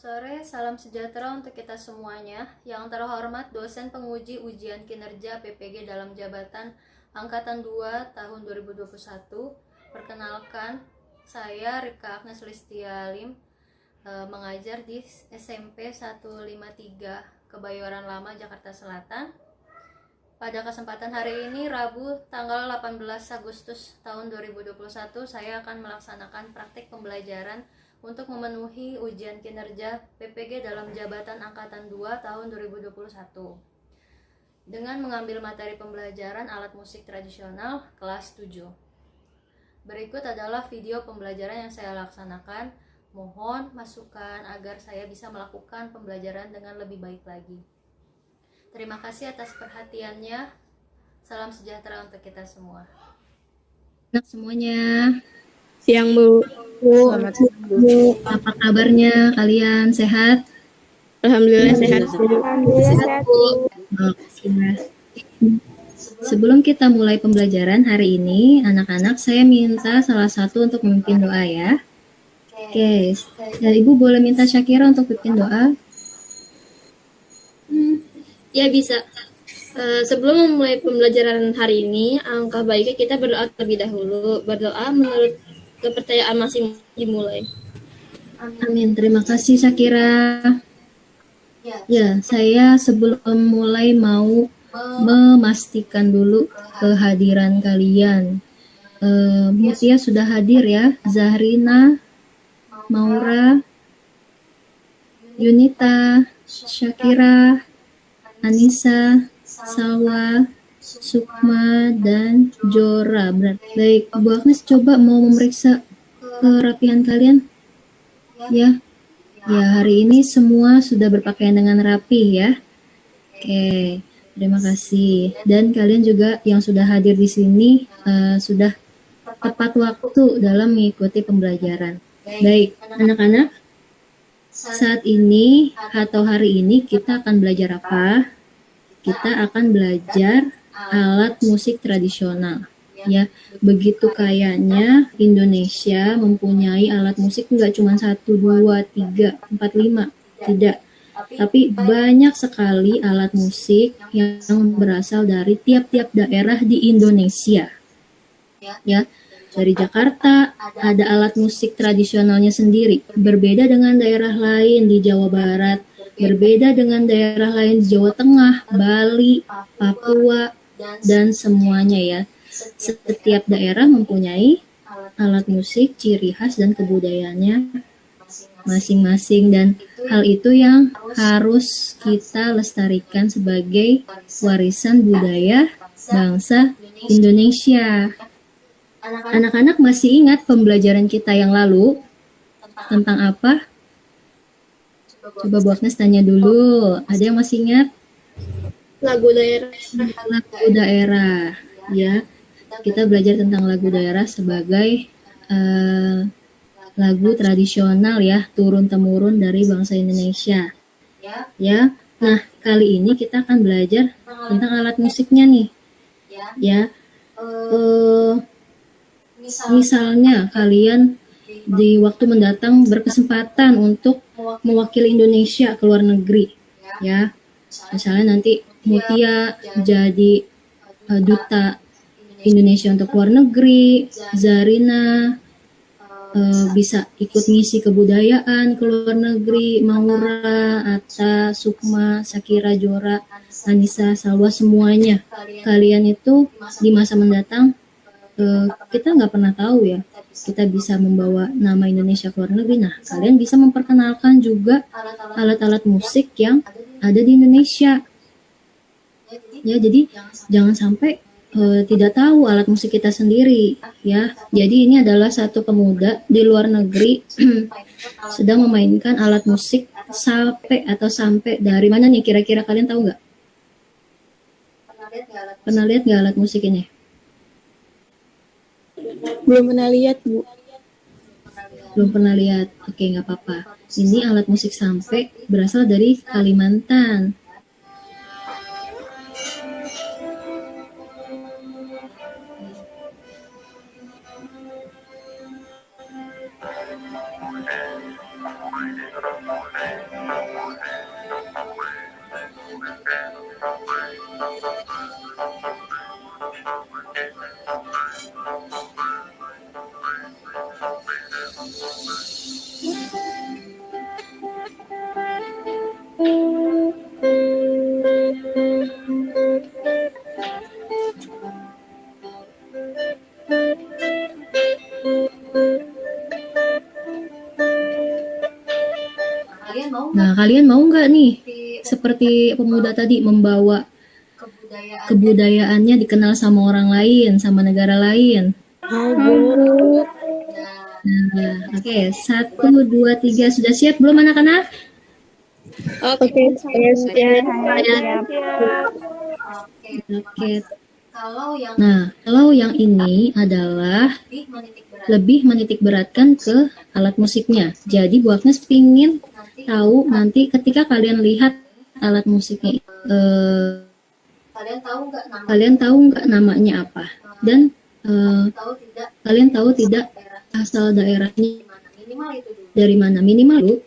sore, salam sejahtera untuk kita semuanya. Yang terhormat dosen penguji ujian kinerja PPG dalam jabatan Angkatan 2 tahun 2021. Perkenalkan, saya Ripka Agnes Listialim, mengajar di SMP 153 Kebayoran Lama, Jakarta Selatan. Pada kesempatan hari ini, Rabu tanggal 18 Agustus tahun 2021, saya akan melaksanakan praktik pembelajaran untuk memenuhi ujian kinerja PPG dalam jabatan Angkatan 2 tahun 2021 dengan mengambil materi pembelajaran alat musik tradisional kelas 7. Berikut adalah video pembelajaran yang saya laksanakan. Mohon masukan agar saya bisa melakukan pembelajaran dengan lebih baik lagi. Terima kasih atas perhatiannya. Salam sejahtera untuk kita semua. Semuanya. Siang, Bu. Selamat siang, Bu. Apa kabarnya? Kalian sehat? Alhamdulillah sehat. Sehat, Bu. Sebelum kita mulai pembelajaran hari ini, anak-anak, saya minta salah satu untuk memimpin doa ya. Oke, dan Ibu boleh minta Syakira untuk pimpin doa? Ya, bisa. Sebelum memulai pembelajaran hari ini, alangkah baiknya kita berdoa terlebih dahulu. Berdoa menurut kepercayaan masing-masing dimulai. Amin. Terima kasih Syakira. Ya, saya sebelum mulai mau memastikan dulu kehadiran kalian. Mutia sudah hadir ya, Zahrina, Maura, Yunita, Syakira, Anissa, Salwa, Sukma, dan Jora. Baik, Bu Agnes coba mau memeriksa kerapihan kalian. Ya, hari ini semua sudah berpakaian dengan rapi ya. Oke, terima kasih. Dan kalian juga yang sudah hadir di sini sudah tepat waktu dalam mengikuti pembelajaran. Baik, anak-anak, saat ini atau hari ini kita akan belajar apa? Kita akan belajar alat musik tradisional. Ya, begitu kayanya Indonesia mempunyai alat musik nggak cuma 1, 2, 3, 4, 5, tidak. Tapi banyak sekali alat musik yang berasal dari tiap-tiap daerah di Indonesia. Ya, dari Jakarta ada alat musik tradisionalnya sendiri, berbeda dengan daerah lain di Jawa Barat, berbeda dengan daerah lain di Jawa Tengah, Bali, Papua, dan semuanya ya. Setiap daerah mempunyai alat musik, ciri khas, dan kebudayaannya masing-masing, dan hal itu yang harus kita lestarikan sebagai warisan budaya bangsa Indonesia. Anak-anak masih ingat pembelajaran kita yang lalu tentang apa? Coba Bu Agnes tanya dulu. Ada yang masih ingat? Lagu daerah. Lagu daerah, ya. Kita belajar tentang lagu daerah sebagai lagu tradisional ya, turun-temurun dari bangsa Indonesia. Ya. Nah, kali ini kita akan belajar tentang alat musiknya nih. Ya. Misalnya kalian di waktu mendatang berkesempatan untuk mewakili Indonesia ke luar negeri, ya. Misalnya nanti Mutia jadi duta Indonesia untuk luar negeri, Zarina bisa ikut ngisi kebudayaan ke luar negeri, Maura, Atta, Sukma, Syakira, Jora, Anissa, Salwa, semuanya. Kalian itu di masa mendatang kita nggak pernah tahu ya, kita bisa membawa nama Indonesia ke luar negeri. Nah, kalian bisa memperkenalkan juga alat-alat musik yang ada di Indonesia. Ya, jadi jangan sampai tidak tahu alat musik kita sendiri ya. Jadi ini adalah satu pemuda di luar negeri sedang memainkan alat musik sampai dari mana nih, kira-kira kalian tahu nggak? Pernah lihat nggak alat musik ini? Belum pernah lihat, Bu. Belum pernah lihat. Oke, nggak apa-apa. Ini alat musik sampai berasal dari Kalimantan. kalian mau nggak nih seperti pemuda tadi membawa kebudayaannya dikenal sama orang lain, sama negara lain? Nah, oke, 1, 2, 3 sudah siap belum anak-anak? Oke, saya siap. Oke. Nah, kalau yang ini adalah lebih menitik beratkan ke alat musiknya. Jadi Bu Agnes pingin tahu nanti ketika kalian lihat alat musiknya, kalian tahu nggak namanya apa? Dan kalian tahu tidak asal daerahnya dari mana? Minimal dulu.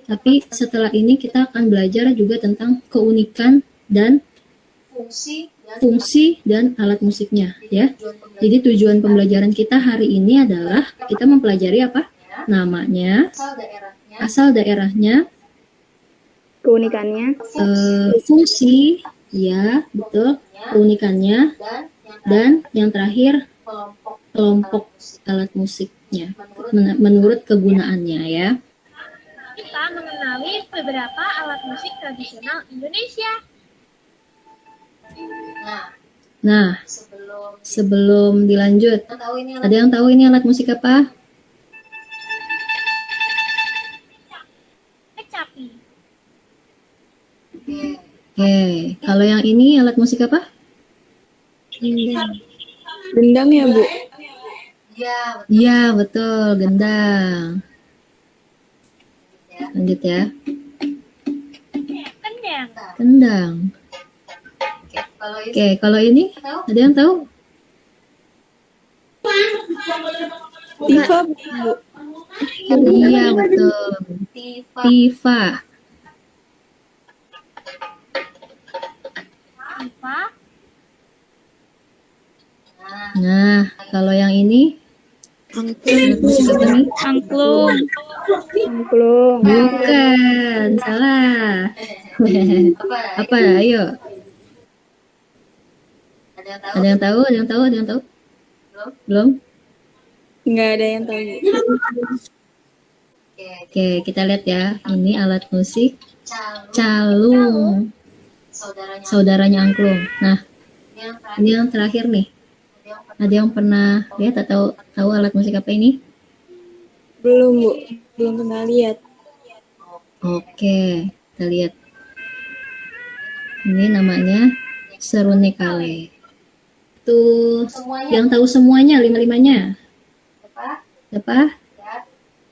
Tapi setelah ini kita akan belajar juga tentang keunikan dan fungsi dan alat musiknya, ya. Jadi tujuan pembelajaran kita hari ini adalah kita mempelajari apa? Namanya, asal daerahnya, Keunikannya, fungsi, ya, betul, keunikannya, dan yang terakhir kelompok alat musiknya menurut kegunaannya, ya. Kita mengenali beberapa alat musik tradisional Indonesia. Nah, sebelum dilanjut, ada yang tahu ini alat musik apa? Kecapi, Oke, kalau yang ini alat musik apa? gendang ya Bu? Iya, betul, gendang. Lanjut ya, kendang, kendang. Oke, kalau ini ada yang tahu? Tifa Bu? Iya, betul. Tifa. pipa, Nah, kalau yang ini alat musik apa nih? angklung, Angklung. Bukan, salah. Apa? Ayo. Ada yang tahu? Ada yang tahu? Ada yang tahu? Belum? Nggak ada yang tahu Bu. Oke, kita lihat ya. Ini alat musik calung, saudaranya angklung. Nah, ini yang terakhir nih. Ada yang pernah lihat atau tahu alat musik apa ini? Belum Bu, belum pernah lihat. Oke, kita lihat. Ini namanya serunekale. Tuh, yang tahu semuanya, lima-limanya. Apa?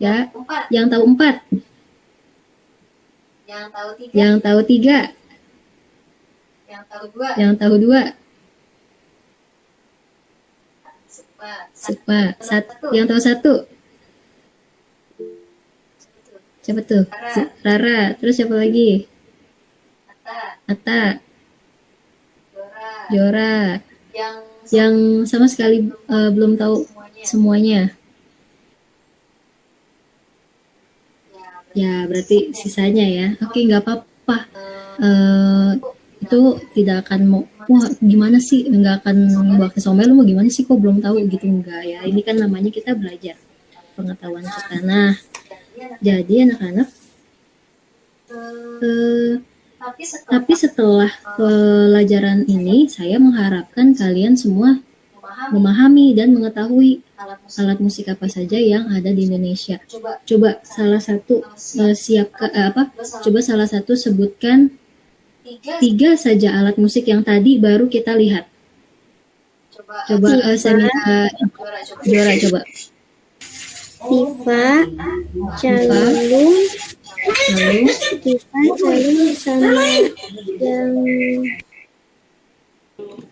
Ya, yang tahu 4. Yang tahu 3. Yang tahu 2. Yang tahu 1. Siapa tuh? Rara. Terus siapa lagi? Ata. Jora. Yang sama sekali belum tahu semuanya. Ya, berarti sisanya ya. Oke, nggak apa-apa. Itu tidak akan mau, wah gimana sih, nggak akan bakal somel, lu mau gimana sih kok belum tahu gitu, enggak ya. Ini kan namanya kita belajar pengetahuan kita. Nah, jadi anak-anak, tapi setelah pelajaran ini, saya mengharapkan kalian semua memahami dan mengetahui alat musik apa saja yang ada di Indonesia. Coba salah satu Coba salah satu sebutkan 3 saja alat musik yang tadi baru kita lihat. Coba saya minta Juara coba. Tifa, calung, sama yang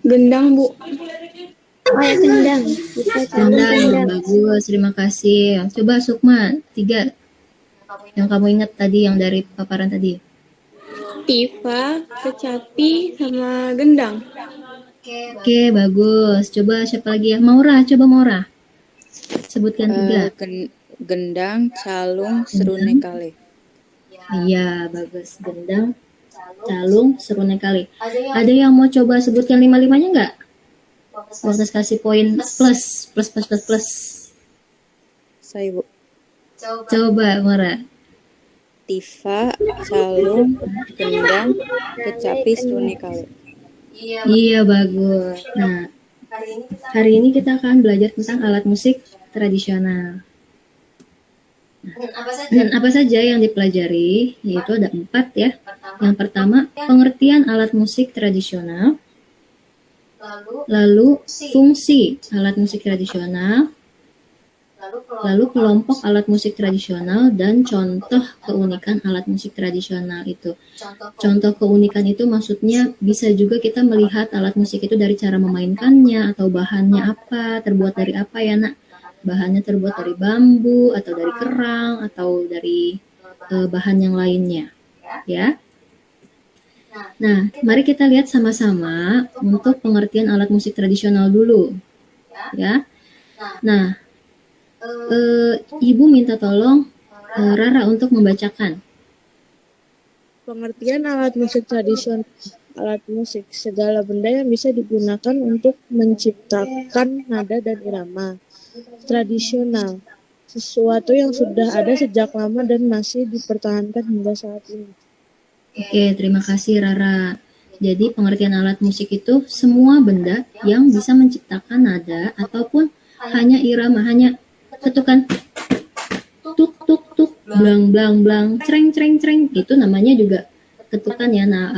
Gendang Bu. kendang. Tifa, calung, Gendang, bagus, terima kasih. Coba Sukma, 3 yang kamu ingat tadi, yang dari paparan tadi. Tifa, kecapi, sama gendang. Oke, bagus. Coba siapa lagi ya? Maura, coba Maura. Sebutkan 3. Gendang, calung, serunekale. Iya, bagus. Gendang, calung, serunekale. Ada yang mau coba sebutkan 5-5-nya nggak? Waktu kasih poin plus. Saya Bu. Coba Maura. tifa, calung, gendang, kecapi, seruni kale. Iya, bagus. Nah, hari ini kita akan belajar tentang alat musik tradisional. Dan apa saja yang dipelajari? Yaitu ada 4 ya. Yang pertama, pengertian alat musik tradisional. Lalu, fungsi alat musik tradisional. Lalu, kelompok alat musik tradisional dan contoh keunikan alat musik tradisional itu. Contoh keunikan itu maksudnya bisa juga kita melihat alat musik itu dari cara memainkannya atau bahannya apa, terbuat dari apa ya nak. Bahannya terbuat dari bambu atau dari kerang atau dari bahan yang lainnya ya. Nah, mari kita lihat sama-sama untuk pengertian alat musik tradisional dulu ya. Nah, Ibu minta tolong Rara untuk membacakan. Pengertian alat musik tradisional. Alat musik, segala benda yang bisa digunakan untuk menciptakan nada dan irama. Tradisional, sesuatu yang sudah ada sejak lama dan masih dipertahankan hingga saat ini. Oke, terima kasih Rara. Jadi pengertian alat musik itu semua benda yang bisa menciptakan nada ataupun hanya irama, hanya ketukan tuk tuk tuk, blang blang blang, cereng cereng cereng, itu namanya juga ketukan ya. Nah,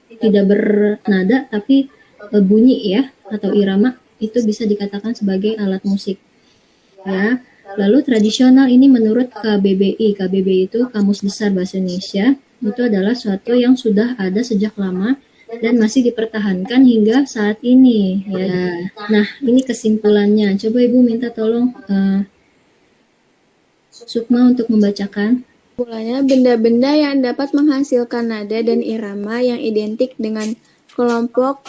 tidak bernada tapi bunyi ya atau irama, itu bisa dikatakan sebagai alat musik ya. Lalu tradisional ini menurut KBBI. KBBI itu Kamus Besar Bahasa Indonesia. Itu adalah suatu yang sudah ada sejak lama dan masih dipertahankan hingga saat ini ya. Nah, ini kesimpulannya. Coba Ibu minta tolong Sukma untuk membacakan. Kesimpulannya, benda-benda yang dapat menghasilkan nada dan irama yang identik dengan kelompok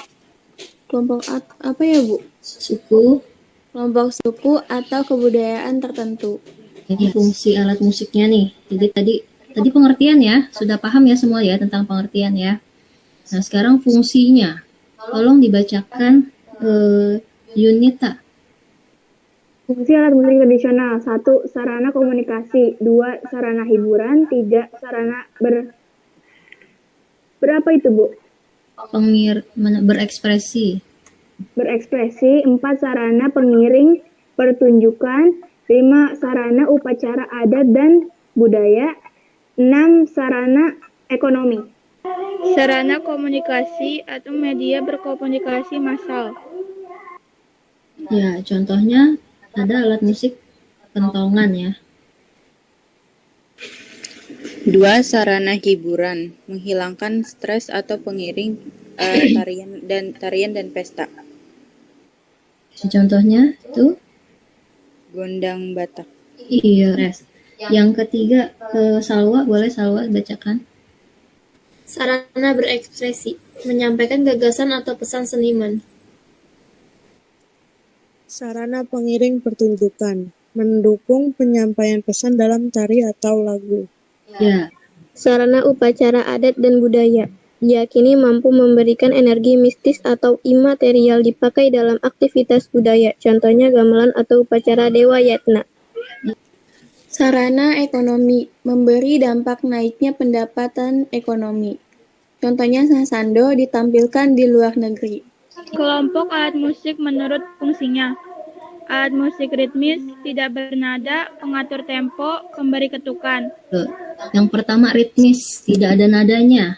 apa ya Bu? Suku. Kelompok suku atau kebudayaan tertentu. Ini fungsi alat musiknya nih. Jadi tadi pengertian ya, sudah paham ya semua ya tentang pengertian ya. Nah, sekarang fungsinya. Tolong dibacakan Yunita. Fungsi alat musik tradisional. 1. Sarana komunikasi. 2. Sarana hiburan. 3. Sarana berapa itu Bu? Berekspresi. Berekspresi. 4. Sarana pengiring pertunjukan. 5. Sarana upacara adat dan budaya. 6. Sarana ekonomi. Sarana komunikasi atau media berkomunikasi massal. Ya, contohnya ada alat musik pentongan ya. 2. Sarana hiburan, menghilangkan stres atau pengiring tarian dan pesta. Contohnya tuh Gondang Batak. iya, res. Yang ketiga Salwa, boleh Salwa bacakan. Sarana berekspresi, menyampaikan gagasan atau pesan seniman. Sarana pengiring pertunjukan, mendukung penyampaian pesan dalam tari atau lagu. Ya, Sarana upacara adat dan budaya, diyakini mampu memberikan energi mistis atau imaterial dipakai dalam aktivitas budaya, contohnya gamelan atau upacara Dewa Yatna. Sarana ekonomi, memberi dampak naiknya pendapatan ekonomi. Contohnya sasando ditampilkan di luar negeri. Kelompok alat musik menurut fungsinya. Alat musik ritmis, tidak bernada, pengatur tempo, pemberi ketukan. yang pertama ritmis, tidak ada nadanya.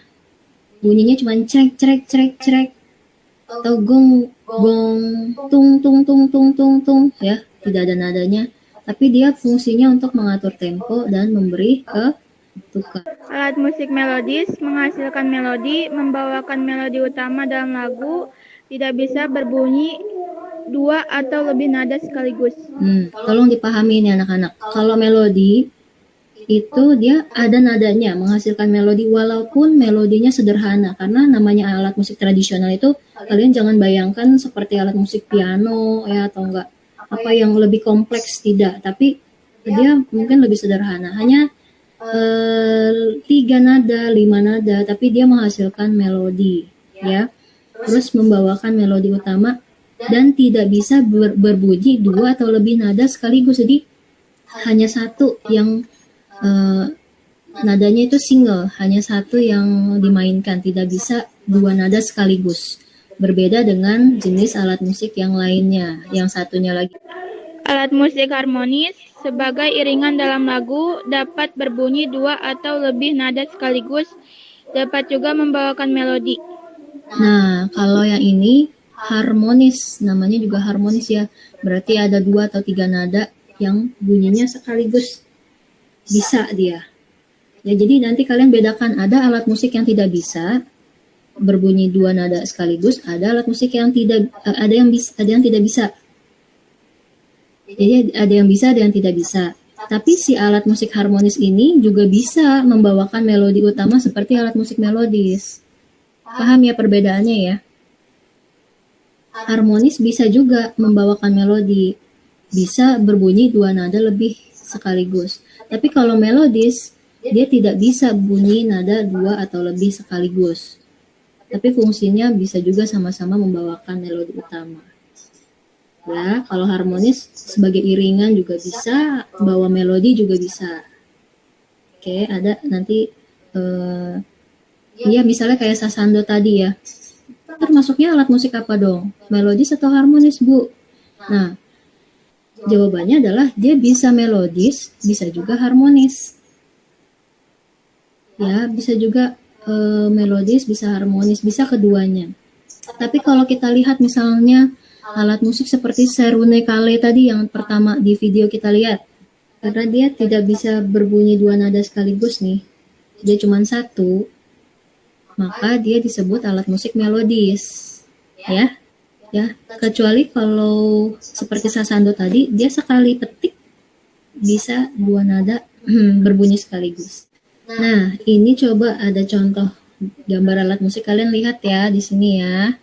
Bunyinya cuma crek crek crek crek atau gong gong tung tung tung tung tung tung ya, tidak ada nadanya. Tapi dia fungsinya untuk mengatur tempo dan memberi ketukan. Alat musik melodis, menghasilkan melodi, membawakan melodi utama dalam lagu, tidak bisa berbunyi 2 atau lebih nada sekaligus. Tolong dipahami ini anak-anak. Kalau melodi itu dia ada nadanya, menghasilkan melodi walaupun melodinya sederhana. Karena namanya alat musik tradisional itu kalian jangan bayangkan seperti alat musik piano ya atau enggak apa yang lebih kompleks, tidak. Tapi dia mungkin lebih sederhana. Hanya 3 nada, 5 nada, tapi dia menghasilkan melodi ya. Terus membawakan melodi utama dan tidak bisa berbunyi 2 atau lebih nada sekaligus. Jadi hanya satu yang nadanya itu single, hanya satu yang dimainkan, tidak bisa dua nada sekaligus. Berbeda dengan jenis alat musik yang lainnya, yang satunya lagi. Alat musik harmonis sebagai iringan dalam lagu dapat berbunyi dua atau lebih nada sekaligus, dapat juga membawakan melodi. Nah, kalau yang ini harmonis, namanya juga harmonis ya. Berarti ada 2 atau 3 nada yang bunyinya sekaligus. Bisa dia. Ya, jadi nanti kalian bedakan, ada alat musik yang tidak bisa berbunyi 2 nada sekaligus, ada alat musik yang tidak ada yang tidak bisa. Jadi ada yang bisa, ada yang tidak bisa. Tapi si alat musik harmonis ini juga bisa membawakan melodi utama seperti alat musik melodis. Paham ya perbedaannya ya? Harmonis bisa juga membawakan melodi, bisa berbunyi 2 nada lebih sekaligus. Tapi kalau melodis, dia tidak bisa bunyi nada 2 atau lebih sekaligus. Tapi fungsinya bisa juga sama-sama membawakan melodi utama. Ya, kalau harmonis sebagai iringan juga bisa, bawa melodi juga bisa. Oke, ada nanti ya misalnya kayak sasando tadi ya. Termasuknya alat musik apa dong? Melodis atau harmonis, Bu? Nah, jawabannya adalah dia bisa melodis, bisa juga harmonis. Ya, bisa juga melodis, bisa harmonis, bisa keduanya. Tapi kalau kita lihat misalnya alat musik seperti Serune Kale tadi yang pertama di video kita lihat, karena dia tidak bisa berbunyi 2 nada sekaligus nih, dia cuma 1, maka dia disebut alat musik melodis, ya. Kecuali kalau seperti sasando tadi, dia sekali petik bisa 2 nada berbunyi sekaligus. Nah, ini coba ada contoh gambar alat musik, kalian lihat ya di sini ya.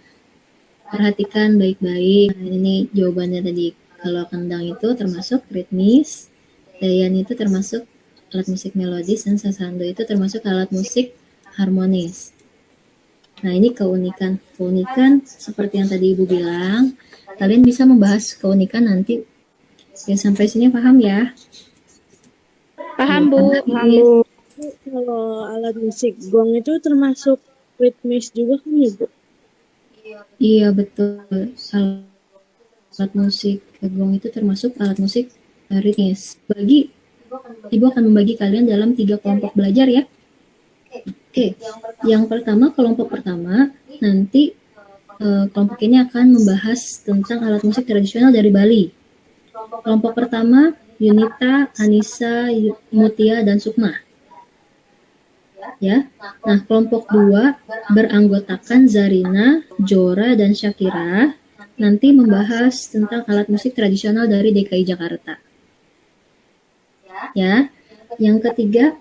Perhatikan baik-baik. Nah, ini jawabannya tadi. Kalau kendang itu termasuk ritmis, dayan itu termasuk alat musik melodis, dan sasando itu termasuk alat musik harmonis. Nah, ini keunikan seperti yang tadi Ibu bilang. Kalian bisa membahas keunikan nanti. Ya, sampai sini paham ya? Paham, Bu. Kalau alat musik gong itu termasuk ritmis juga kan ya, Bu? Iya, betul. Alat musik gong itu termasuk alat musik ritmis. Ibu akan membagi kalian dalam 3 kelompok belajar ya. Oke, yang pertama, kelompok pertama, nanti kelompok ini akan membahas tentang alat musik tradisional dari Bali. Kelompok pertama, Yunita, Anissa, Mutia, dan Sukma. Ya, nah kelompok 2 beranggotakan Zarina, Jora, dan Syakira. Nanti membahas tentang alat musik tradisional dari DKI Jakarta. Ya, yang ketiga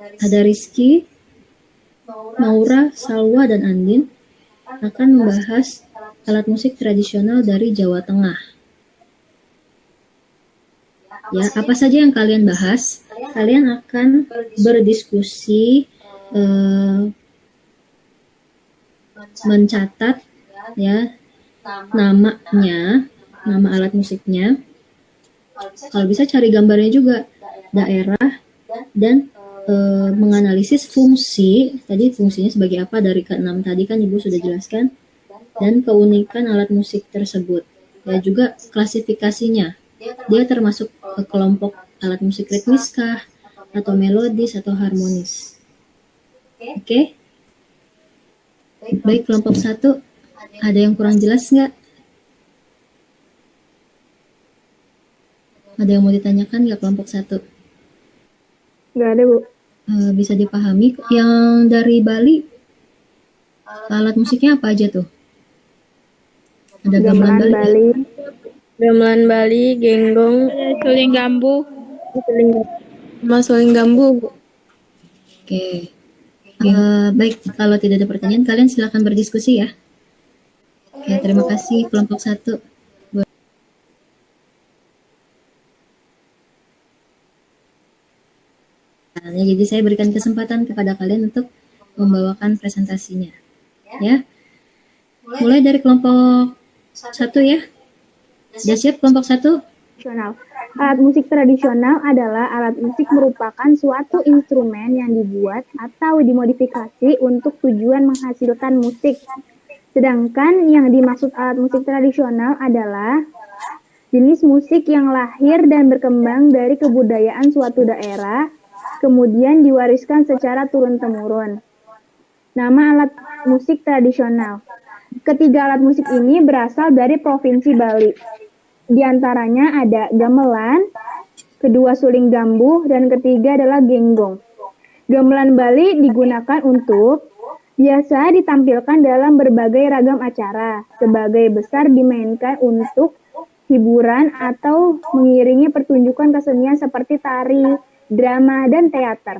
ada Rizky, Maura, Salwa, dan Andin akan membahas alat musik tradisional dari Jawa Tengah. Ya, apa saja yang kalian bahas, kalian akan berdiskusi, mencatat ya namanya, nama alat musiknya. Kalau bisa cari gambarnya juga, daerah, dan menganalisis fungsi, tadi fungsinya sebagai apa dari ke-6 tadi kan Ibu sudah jelaskan, dan keunikan alat musik tersebut. Ya, juga klasifikasinya. Dia termasuk ke kelompok alat musik ritmis kah, atau melodis, atau harmonis. Oke? Baik, kelompok 1, ada yang kurang jelas nggak? Ada yang mau ditanyakan nggak kelompok 1? Nggak ada, Bu. Bisa dipahami. Yang dari Bali, alat musiknya apa aja tuh? Ada gamelan Bali. Gamelan Bali, genggong, Suling gambu. suling gambu. Oke. Baik, kalau tidak ada pertanyaan, kalian silakan berdiskusi ya. Oke, terima kasih kelompok 1. Nah, jadi saya berikan kesempatan kepada kalian untuk membawakan presentasinya. Ya. Mulai dari kelompok 1 ya. Sudah siap kelompok 1? Nasional. Alat musik tradisional adalah alat musik merupakan suatu instrumen yang dibuat atau dimodifikasi untuk tujuan menghasilkan musik. Sedangkan yang dimaksud alat musik tradisional adalah jenis musik yang lahir dan berkembang dari kebudayaan suatu daerah, kemudian diwariskan secara turun-temurun. Nama alat musik tradisional. Ketiga alat musik ini berasal dari Provinsi Bali. Di antaranya ada gamelan, kedua suling gambuh, dan ketiga adalah genggong. Gamelan Bali digunakan untuk biasa ditampilkan dalam berbagai ragam acara. Sebagai besar dimainkan untuk hiburan atau mengiringi pertunjukan kesenian seperti tari, drama, dan teater.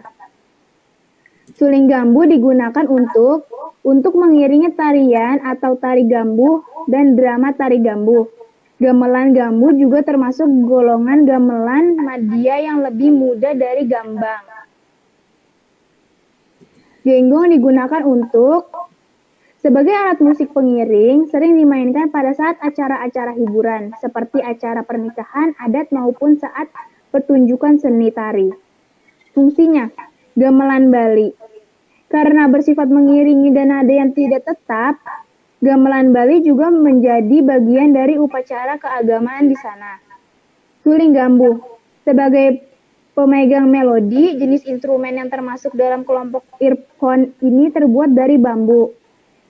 Suling gambuh digunakan untuk mengiringi tarian atau tari gambuh dan drama tari gambuh. Gamelan gambuh juga termasuk golongan gamelan madya yang lebih muda dari gambang. Genggong digunakan sebagai alat musik pengiring, sering dimainkan pada saat acara-acara hiburan, seperti acara pernikahan adat maupun saat pertunjukan seni tari. Fungsinya, gamelan Bali. Karena bersifat mengiringi dan nada yang tidak tetap, gamelan Bali juga menjadi bagian dari upacara keagamaan di sana. Suling gambuh. Sebagai pemegang melodi, jenis instrumen yang termasuk dalam kelompok earphone ini terbuat dari bambu.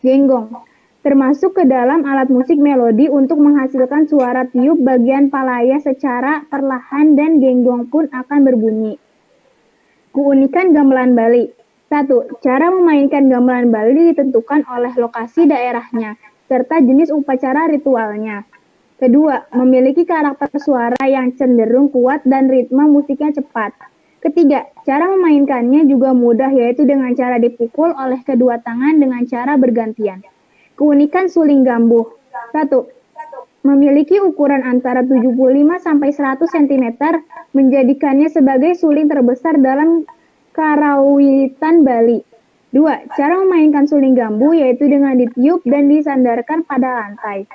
Genggong. Termasuk ke dalam alat musik melodi untuk menghasilkan suara tiup bagian palaya secara perlahan dan genggong pun akan berbunyi. Keunikan gamelan Bali. 1. Cara memainkan gamelan Bali ditentukan oleh lokasi daerahnya, serta jenis upacara ritualnya. Kedua, memiliki karakter suara yang cenderung kuat dan ritme musiknya cepat. Ketiga, cara memainkannya juga mudah, yaitu dengan cara dipukul oleh kedua tangan dengan cara bergantian. Keunikan suling gambuh. 1. Memiliki ukuran antara 75 sampai 100 cm, menjadikannya sebagai suling terbesar dalam karawitan Bali. 2. Cara memainkan suling gambuh yaitu dengan ditiup dan disandarkan pada lantai.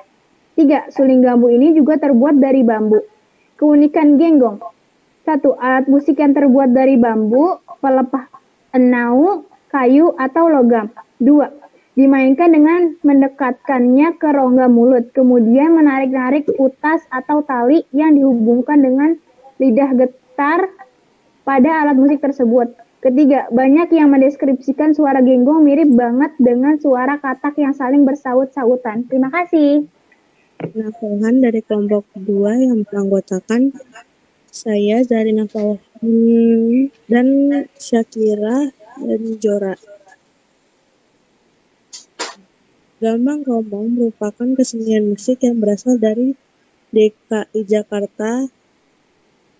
3. Suling gambuh ini juga terbuat dari bambu. Keunikan genggong. 1. Alat musik yang terbuat dari bambu, pelepah enau, kayu, atau logam. 2. Dimainkan dengan mendekatkannya ke rongga mulut, kemudian menarik-narik utas atau tali yang dihubungkan dengan lidah getar pada alat musik tersebut. Ketiga, banyak yang mendeskripsikan suara genggong mirip banget dengan suara katak yang saling bersaut-sautan. Terima kasih. Penafilan dari kelompok 2 yang beranggotakan saya, Zarina Fawahin, dan Syakira dan Jora. Gambang Kromong merupakan kesenian musik yang berasal dari DKI Jakarta,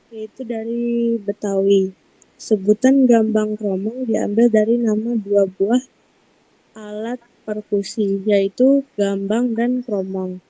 yaitu dari Betawi. Sebutan gambang kromong diambil dari nama dua buah alat perkusi, yaitu gambang dan kromong.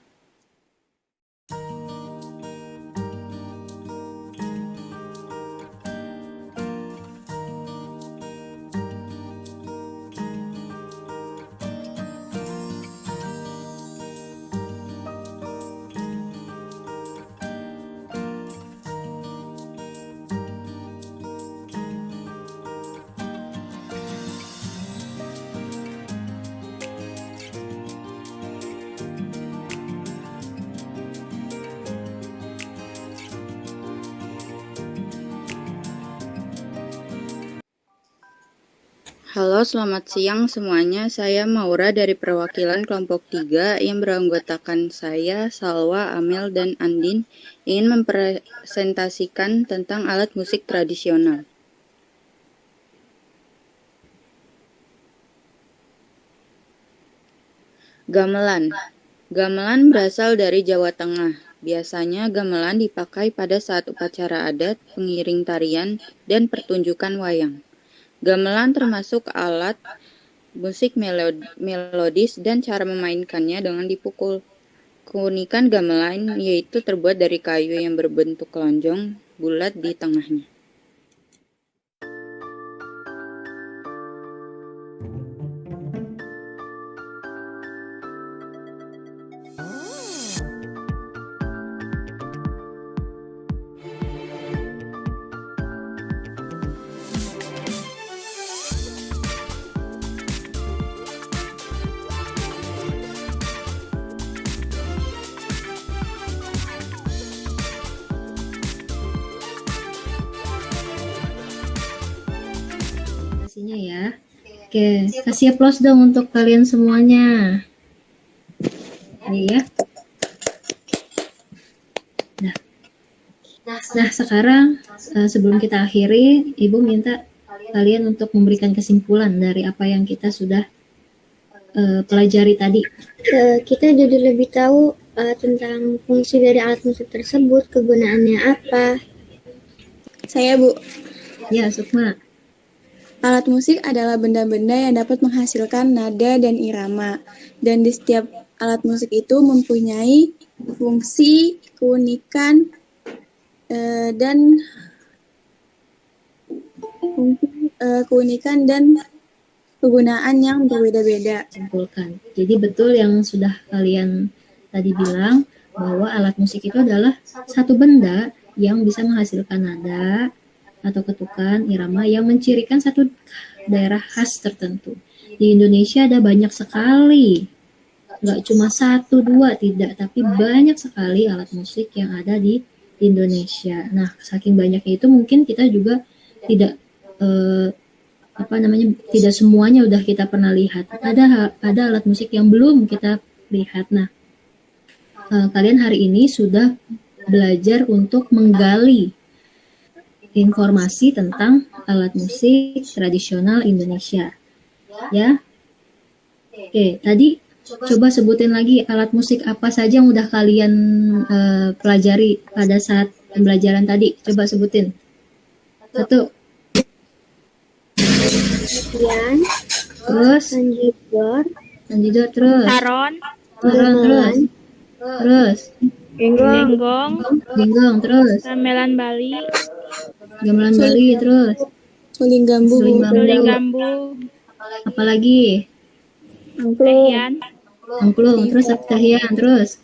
Halo, selamat siang semuanya. Saya Maura dari perwakilan kelompok 3 yang beranggotakan saya, Salwa, Amel, dan Andin ingin mempresentasikan tentang alat musik tradisional. Gamelan. Gamelan berasal dari Jawa Tengah. Biasanya gamelan dipakai pada saat upacara adat, pengiring tarian, dan pertunjukan wayang. Gamelan termasuk alat musik melodis dan cara memainkannya dengan dipukul. Keunikan gamelan yaitu terbuat dari kayu yang berbentuk lonjong bulat di tengahnya. Oke, kasih aplaus dong untuk kalian semuanya. Iya. Nah, sekarang sebelum kita akhiri, Ibu minta kalian untuk memberikan kesimpulan dari apa yang kita sudah pelajari tadi. Kita jadi lebih tahu tentang fungsi dari alat musik tersebut, kegunaannya apa. Saya, Bu. Ya, Sukma. Alat musik adalah benda-benda yang dapat menghasilkan nada dan irama. Dan di setiap alat musik itu mempunyai fungsi, keunikan, dan kegunaan yang berbeda-beda. Simpulkan. Jadi betul yang sudah kalian tadi bilang, bahwa alat musik itu adalah satu benda yang bisa menghasilkan nada atau ketukan irama yang mencirikan satu daerah khas tertentu. Di Indonesia ada banyak sekali, nggak cuma 1, 2, tidak, tapi banyak sekali alat musik yang ada di Indonesia. Nah, saking banyaknya itu mungkin kita juga tidak tidak semuanya udah kita pernah lihat. Ada alat musik yang belum kita lihat. Nah, kalian hari ini sudah belajar untuk menggali informasi tentang alat musik tradisional Indonesia. Ya. Oke, tadi coba sebutin lagi alat musik apa saja yang udah kalian pelajari pada saat pembelajaran tadi. Coba sebutin. 1. Pian, Terus Sanjidor terus. Taron, Terus. genggong, Terus. gamelan Bali, Gamelan Bali terus. Suling gambu. suling gambu, Apalagi? tehian, Angklung, terus Tahian, terus.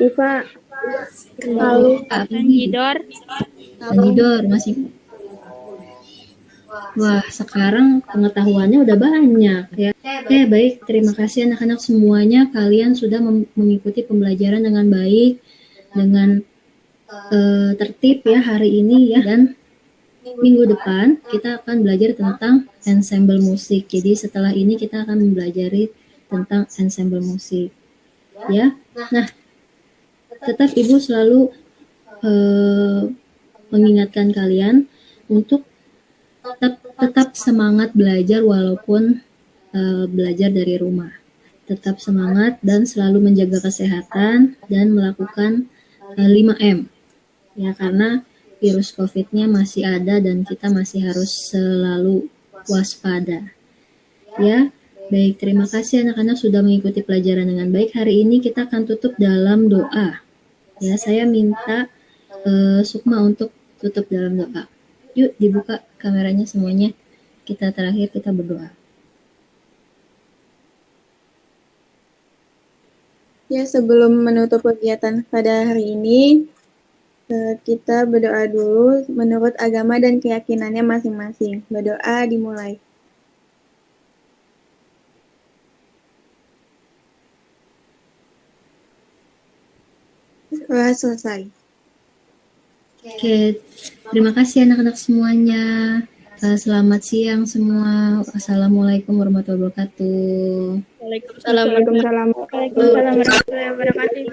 Iva, sanjidor, Sanjidor masih. Wah, sekarang pengetahuannya udah banyak ya. Oke, baik. Terima kasih anak-anak semuanya. Kalian sudah mengikuti pembelajaran dengan baik, dengan tertib ya hari ini ya. Dan minggu depan kita akan belajar tentang ensemble musik. Jadi setelah ini kita akan mempelajari tentang ensemble musik. Ya. Nah, tetap Ibu selalu mengingatkan kalian untuk tetap semangat belajar walaupun belajar dari rumah. Tetap semangat dan selalu menjaga kesehatan dan melakukan 5M. Ya, karena virus COVID-nya masih ada dan kita masih harus selalu waspada. Ya, baik, terima kasih anak-anak sudah mengikuti pelajaran dengan baik. Hari ini kita akan tutup dalam doa. Ya, saya minta Sukma untuk tutup dalam doa. Yuk, dibuka kameranya semuanya. Kita terakhir kita berdoa. Ya, sebelum menutup kegiatan pada hari ini, kita berdoa dulu menurut agama dan keyakinannya masing-masing. Berdoa dimulai. Selesai. Oke, terima kasih anak-anak semuanya. Selamat siang semua. Assalamualaikum warahmatullahi wabarakatuh. Waalaikumsalam. Waalaikumsalam warahmatullahi wabarakatuh.